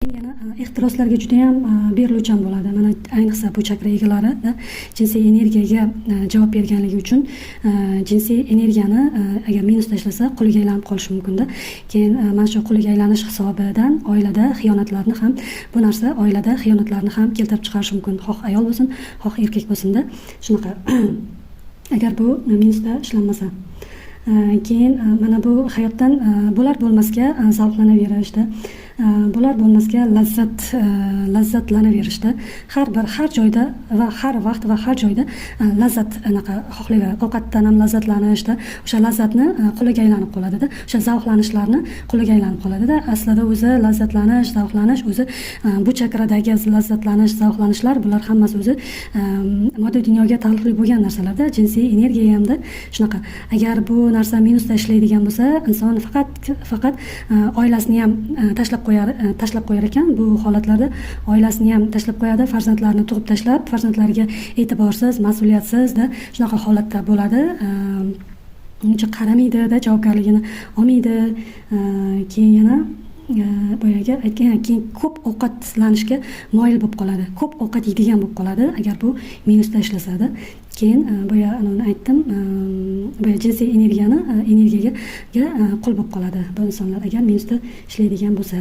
Yana ehtiroslarga juda ham beriluvchan bo'ladi. Mana ayniqsa bu chakra egalari jinsiy energiyaga javob berganligi uchun jinsiy energiyani agar minus tashlasa qo'liga aylanib qolishi mumkinda. Keyin mana shu qo'liga aylanish hisobidan oilada xiyonatlarni ham bu narsa oilada xiyonatlarni ham keltirib chiqarishi mumkin. Xoh ayol bo'lsin, xoh erkak bo'lsin-da. Shunaqa. Agar bu minusda ishlanmasa. Keyin mana bu hayotdan bo'lar bo'lmasga zavqlanaverishda, bo'lar bo'lmasga lazzatlanaverishda, har joyda va har vaqt va har joyda lazzat anaqa xohlayveradi. Ovqatdan ham lazzatlanishda, o'sha lazzatni qo'liga aylanib qoladida, o'sha zavqlanishlarni qo'liga aylanib qoladida. Aslida o'zi lazzatlanish, zavqlanish o'zi bu chakradagi lazzatlanish, zavqlanishlar bular hammasi o'zi moddiy dunyoga taalluqli bo'lgan narsalarda, jinsiy energiya hamda shunaqa. Agar bu narsa minusda ishlaydigan bo'lsa, inson faqat oilasini ham tashlab qo'yar ekan. Bu holatlarda oilasini ham tashlab qo'yadi, farzandlarini tug'ib tashlab, farzandlariga e'tiborsiz, mas'uliyatsizda shunaqa holatda bo'ladi. Uncha qaramaydi-da, javobgarligini olmaydi. Keyin yana boyaga aytgan, keyin ko'p ovqatlanishga moyil bo'lib qoladi. Ko'p ovqat yeydigan bo'lib qoladi agar bu minusda ishlasada. Keyin boya aytdim, boya jinsiy energiyaga qul bo'lib qoladi bu insonlar agar minusda ishlaydigan bo'lsa.